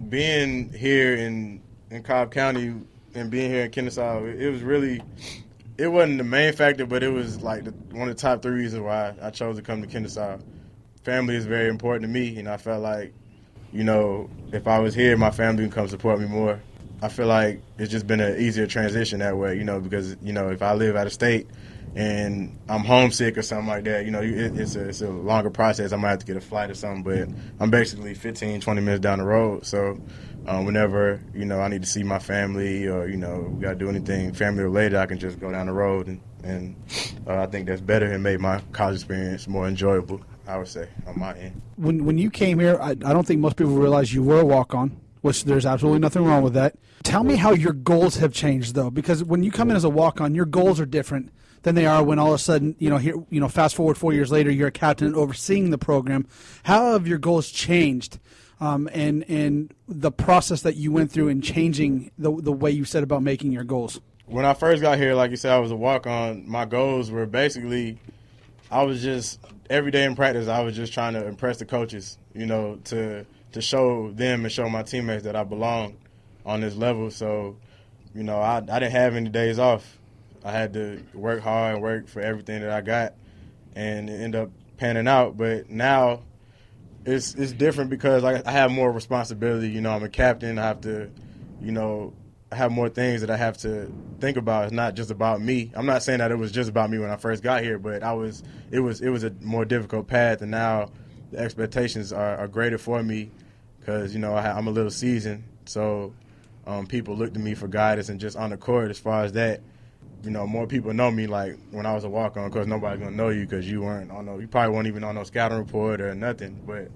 being here in Cobb County and being here in Kennesaw, it was really, it wasn't the main factor, but it was like one of the top 3 reasons why I chose to come to Kennesaw. Family is very important to me, and I felt like, if I was here, my family would come support me more. I feel like it's just been an easier transition that way, because, if I live out of state and I'm homesick or something like that, it's a longer process. I might have to get a flight or something, but I'm basically 15, 20 minutes down the road. So whenever, I need to see my family or, we got to do anything family related, I can just go down the road. And I think that's better and made my college experience more enjoyable, I would say, on my end. When you came here, I don't think most people realize you were a walk-on, which there's absolutely nothing wrong with that. Tell me how your goals have changed, though, because when you come in as a walk-on, your goals are different than they are when all of a sudden, here, fast forward 4 years later, you're a captain overseeing the program. How have your goals changed, and the process that you went through in changing the way you said about making your goals? When I first got here, like you said, I was a walk-on. My goals were basically, I was just, every day in practice, I was just trying to impress the coaches, to show them and show my teammates that I belong on this level. So, I didn't have any days off. I had to work hard and work for everything that I got, and it ended up panning out. But now it's different because I have more responsibility. I'm a captain. I have to, I have more things that I have to think about. It's not just about me. I'm not saying that it was just about me when I first got here, but it was a more difficult path, and now the expectations are greater for me because, I'm a little seasoned. So people look to me for guidance, and just on the court as far as that, more people know me. Like when I was a walk-on, of course, nobody's going to know you because you probably weren't even on no scouting report or nothing. But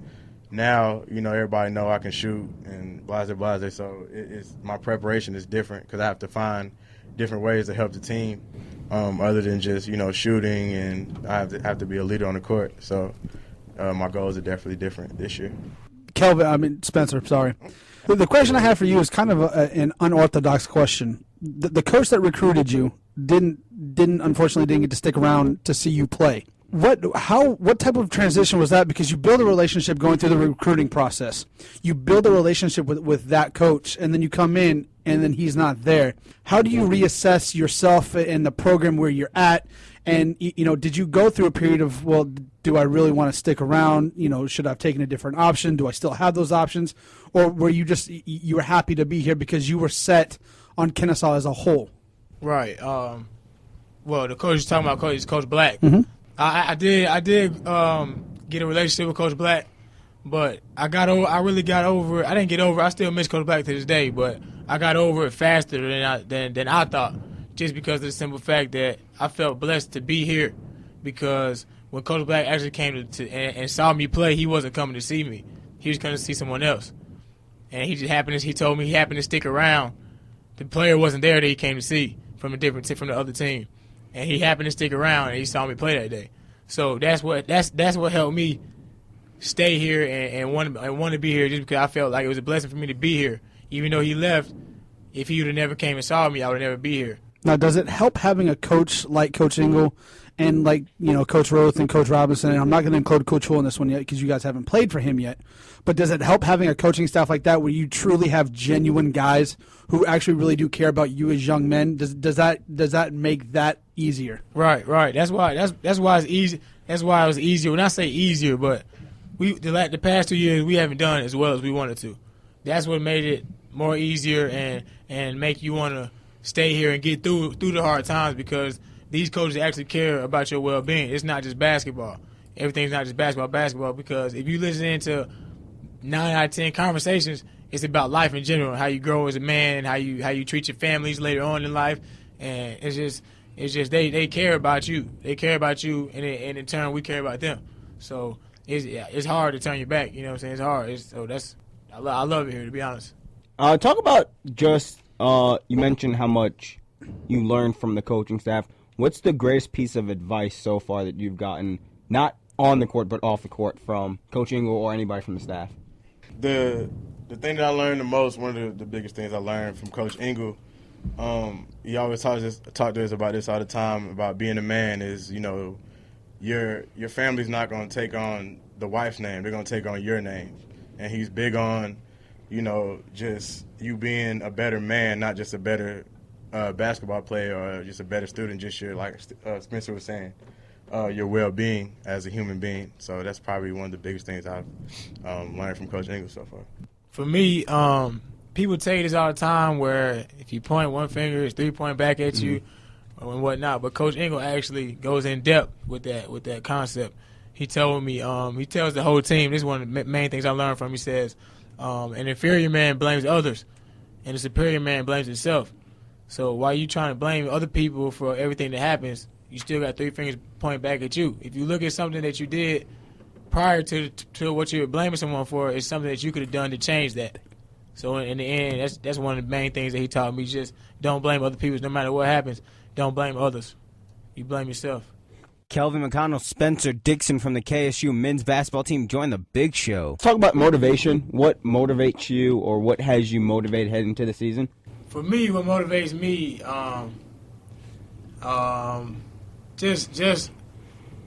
now, everybody know I can shoot and blase. So it's my preparation is different because I have to find different ways to help the team other than just, shooting, and I have to be a leader on the court. So my goals are definitely different this year. Spencer, sorry. The question I have for you is kind of an unorthodox question. The coach that recruited you unfortunately didn't get to stick around to see you play. What type of transition was that? Because you build a relationship going through the recruiting process. You build a relationship with that coach, and then you come in, and then he's not there. How do you reassess yourself and the program where you're at? And, did you go through a period of, well, do I really want to stick around? Should I have taken a different option? Do I still have those options? Or were you were happy to be here because you were set on Kennesaw as a whole? Right. Well, the coach you're talking about is Coach Black. Mm-hmm. I did get a relationship with Coach Black, but I really got over it. I didn't get over it. I still miss Coach Black to this day, but I got over it faster than I thought, just because of the simple fact that I felt blessed to be here. Because when Coach Black actually came and saw me play, he wasn't coming to see me. He was coming to see someone else. And he told me he happened to stick around. The player wasn't there that he came to see from the other team. And he happened to stick around, and he saw me play that day. So that's what helped me stay here and want to be here, just because I felt like it was a blessing for me to be here. Even though he left, if he would have never came and saw me, I would never be here. Now, does it help having a coach like Coach Ingle and like Coach Roth and Coach Robinson? And I'm not going to include Coach Hull in this one yet because you guys haven't played for him yet. But does it help having a coaching staff like that where you truly have genuine guys who actually really do care about you as young men? Does that make that easier? Right. That's why it's easy. That's why it was easier. When I say easier, but the past 2 years we haven't done as well as we wanted to. That's what made it more easier and make you want to stay here and get through the hard times, because these coaches actually care about your well-being. It's not just basketball. Everything's not just basketball, because if you listen to 9 out of 10 conversations, it's about life in general, how you grow as a man, and how you treat your families later on in life. And it's just they care about you. They care about you, and in turn we care about them. So it's hard to turn your back. You know what I'm saying? It's hard. I love it here, to be honest. Talk about just you mentioned how much you learned from the coaching staff. What's the greatest piece of advice so far that you've gotten, not on the court but off the court, from Coach Ingle or anybody from the staff? The thing that I learned the most, one of the biggest things I learned from Coach Ingle, he always talk to us about this all the time, about being a man, is, your family's not going to take on the wife's name. They're going to take on your name. And he's big on just you being a better man, not just a better basketball player or just a better student, just your, like Spencer was saying, your well-being as a human being. So that's probably one of the biggest things I've learned from Coach Ingles so far. For me, people tell you this all the time where if you point one finger, it's 3 point back at you and whatnot. But Coach Ingles actually goes in depth with that concept. He told me, he tells the whole team, this is one of the main things I learned from him. He says, an inferior man blames others, and a superior man blames himself. So while you trying to blame other people for everything that happens, you still got 3 fingers pointing back at you. If you look at something that you did prior to what you're blaming someone for, it's something that you could have done to change that. So in the end, that's one of the main things that he taught me. Just don't blame other people. No matter what happens, don't blame others. You blame yourself. Kelvin, McConnell, Spencer, Dixon from the KSU men's basketball team join the big show. Talk about motivation. What motivates you, or what has you motivated heading into the season? For me, what motivates me, just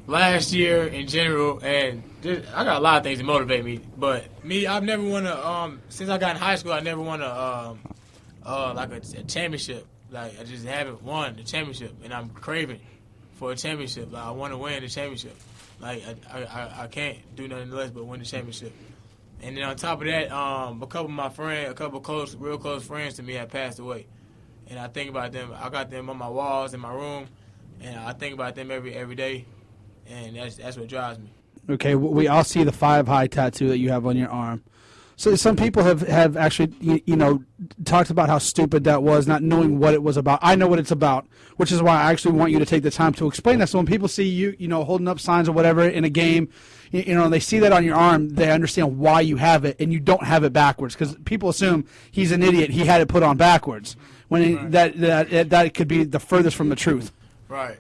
last year in general, and I got a lot of things that motivate me. But me, I've never won since I got in high school, I never won like a championship. Like, I just haven't won the championship, and I'm craving for a championship. Like, I want to win the championship. Like, I can't do nothing less but win the championship. And then on top of that, a couple of my friends, a couple of real close friends to me have passed away. And I think about them. I got them on my walls in my room, and I think about them every day. And that's what drives me. Okay, we all see the 5 high tattoo that you have on your arm. So some people have actually, talked about how stupid that was, not knowing what it was about. I know what it's about, which is why I actually want you to take the time to explain that. So when people see you, holding up signs or whatever in a game, they see that on your arm, they understand why you have it, and you don't have it backwards. Because people assume he's an idiot, he had it put on backwards, when that could be the furthest from the truth. Right.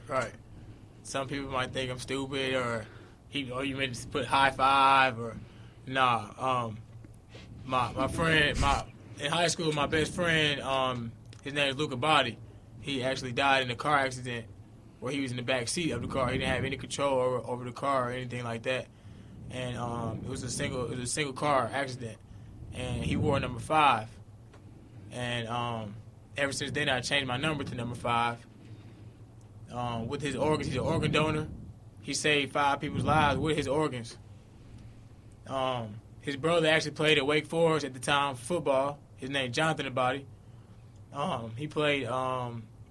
Some people might think I'm stupid, or you meant to put high five, or nah. My friend, in high school, my best friend, his name is Luca Botti. He actually died in a car accident where he was in the back seat of the car. He didn't have any control over the car or anything like that. And it was a single car accident. And he wore number 5. And ever since then, I changed my number to number 5. With his organs, he's an organ donor. He saved 5 people's lives with his organs. His brother actually played at Wake Forest at the time, football. His name Jonathan Abadi. He played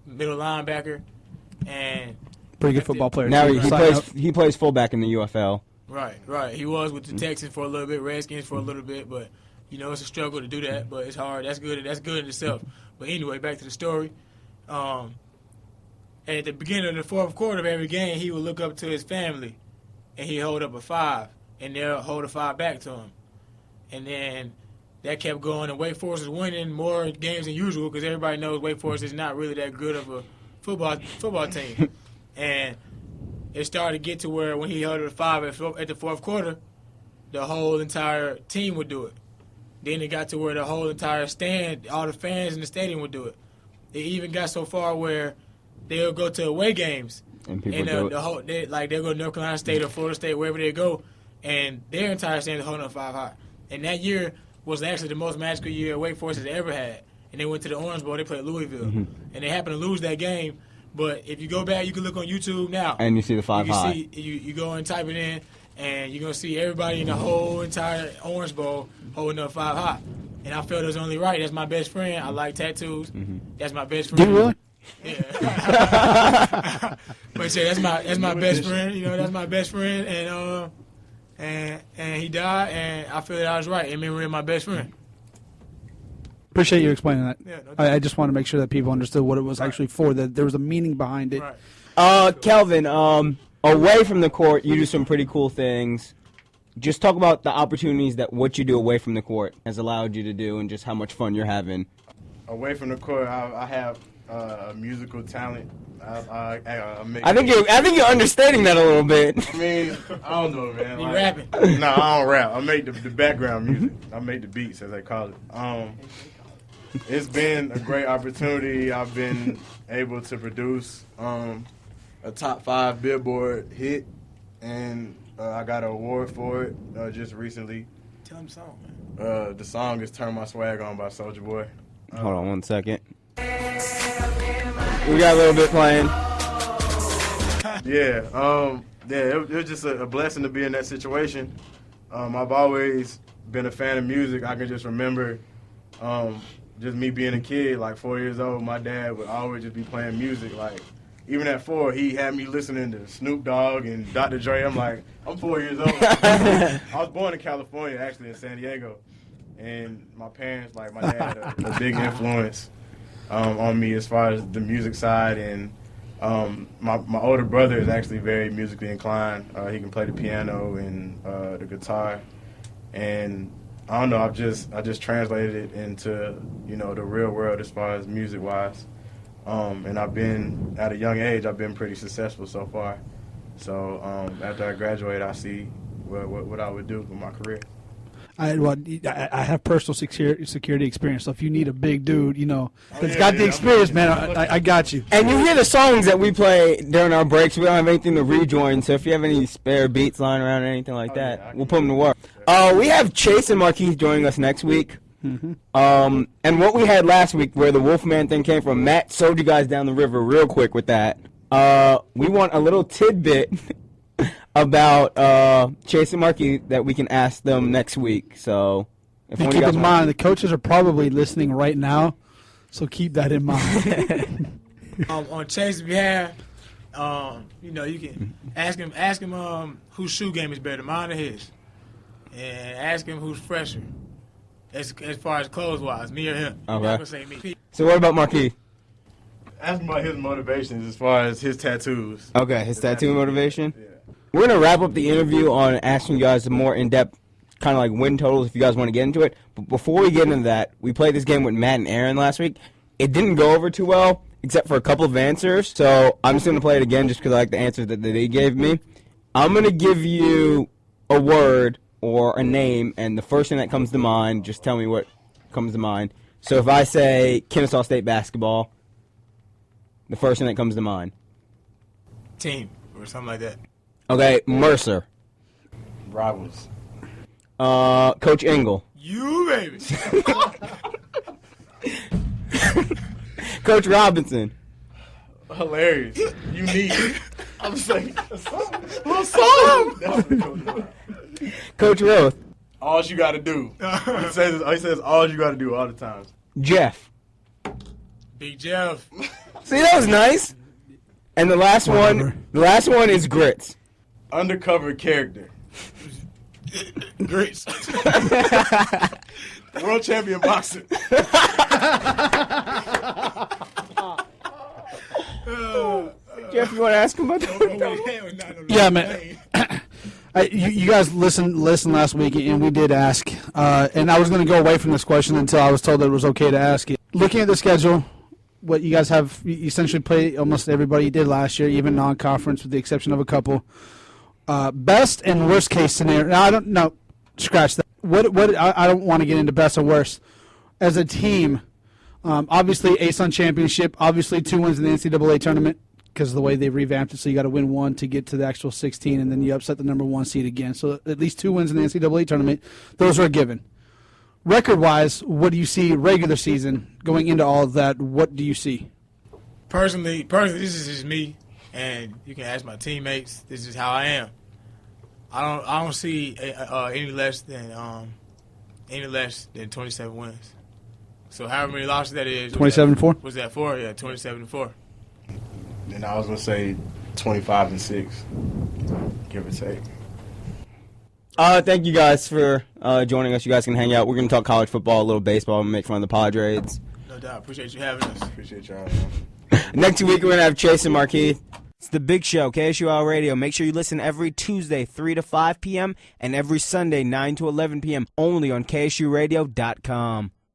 middle linebacker, and pretty good football player. Now he plays fullback in the UFL. Right. He was with the Texans for a little bit, Redskins for a little bit, but it's a struggle to do that. But it's hard. That's good in itself. But anyway, back to the story. At the beginning of the fourth quarter of every game, he would look up to his family, and he'd hold up a 5, and they'll hold a 5 back to him. And then that kept going, and Wake Forest is winning more games than usual because everybody knows Wake Forest is not really that good of a football team. And it started to get to where when he held a 5 at the fourth quarter, the whole entire team would do it. Then it got to where the whole entire stand, all the fans in the stadium would do it. It even got so far where they'll go to away games, and people do it. They'll go to North Carolina State or Florida State, wherever they go, and their entire stand is holding up 5 high. And that year was actually the most magical year Wake Forest has ever had. And they went to the Orange Bowl. They played Louisville. Mm-hmm. And they happened to lose that game. But if you go back, you can look on YouTube now. And you see the 5 high. You go and type it in, and you're going to see everybody in the whole entire Orange Bowl holding up 5 high. And I felt it was only right. That's my best friend. I like tattoos. Mm-hmm. That's my best friend. Do you really? Yeah. But yeah, that's my best friend. That's my best friend. And he died, and I feel that I was right in memory of my best friend. Appreciate you explaining that. Yeah, I just want to make sure that people understood what it was actually for, that there was a meaning behind it. Right. Kelvin, away from the court, you do some pretty cool things. Just talk about the opportunities that what you do away from the court has allowed you to do, and just how much fun you're having. Away from the court, I have musical talent. I think you're understating that a little bit. I mean, I don't know, man. You rapping? No, I don't rap. I make the background music. I make the beats, as they call it. It's been a great opportunity. I've been able to produce a top 5 Billboard hit, and I got an award for it just recently. Tell him something, man. The song is "Turn My Swag On" by Soulja Boy. Hold on 1 second. We got a little bit playing. It was just a blessing to be in that situation. I've always been a fan of music. I can just remember just me being a kid, like 4 years old. My dad would always just be playing music. Like, even at 4, he had me listening to Snoop Dogg and Dr. Dre. I'm like, I'm 4 years old. I was born in California, actually, in San Diego. And my parents, like, my dad, a big influence on me as far as the music side. And my older brother is actually very musically inclined. He can play the piano and the guitar. And I don't know, I just translated it into, the real world as far as music-wise. And I've been, at a young age, I've been pretty successful so far. So after I graduate, I see what I would do with my career. I have personal security experience, so if you need a big dude, that's got the experience, man, I got you. And you hear the songs that we play during our breaks. We don't have anything to rejoin, so if you have any spare beats lying around or anything like that, we'll put them to work. We have Chase and Marquise joining us next week. Mm-hmm. And what we had last week, where the Wolfman thing came from, Matt sold you guys down the river real quick with that. We want a little tidbit about Chase and Marquis that we can ask them next week. So, if keep in mind, the coaches are probably listening right now, so keep that in mind. On Chase's behalf, you can ask him whose shoe game is better, mine or his, and ask him who's fresher, as far as clothes wise, me or him. Okay. I'm not gonna say me. So what about Marquis? Ask him about his motivations as far as his tattoos. Okay, his tattoo motivation. Yeah. We're going to wrap up the interview on asking you guys the more in-depth kind of like win totals if you guys want to get into it. But before we get into that, we played this game with Matt and Aaron last week. It didn't go over too well, except for a couple of answers. So I'm just going to play it again just because I like the answers that they gave me. I'm going to give you a word or a name, and the first thing that comes to mind, just tell me what comes to mind. So if I say Kennesaw State basketball, the first thing that comes to mind. Team or something like that. Okay, Mercer. Rivals. Coach Engel. You, baby. Coach Robinson. Hilarious. Unique. I'm saying, something. Coach Roth. All you got to do. He says all you got to do all the time. Jeff. Big Jeff. See, that was nice. And the last one is Grits. Undercover character. Grits. World champion boxer. Jeff, you want to ask him about that? Yeah, man. You guys listened last week, and we did ask. And I was going to go away from this question until I was told that it was okay to ask it. Looking at the schedule, what you guys have, you essentially played almost everybody you did last year, even non-conference, with the exception of a couple. Best and worst case scenario. Now, I don't know. Scratch that. I don't want to get into best or worst. As a team, obviously ASUN championship, obviously 2 wins in the NCAA tournament because of the way they revamped it. So you got to win 1 to get to the actual 16, and then you upset the number 1 seed again. So at least 2 wins in the NCAA tournament. Those are a given. Record-wise, what do you see regular season going into all of that? What do you see? Personally, this is just me, and you can ask my teammates. This is how I am. I don't see any less than 27 wins. So however many losses that is. 27-4? Was that 4? Yeah, 27-4. And I was gonna say 25-6, give or take. Thank you guys for joining us. You guys can hang out. We're gonna talk college football, a little baseball, and make fun of the Padres. No doubt. Appreciate you having us. Appreciate y'all. Next week we're gonna have Chase and Marquis. It's The Big Show, KSU Radio. Make sure you listen every Tuesday, 3 to 5 p.m., and every Sunday, 9 to 11 p.m., only on KSURadio.com.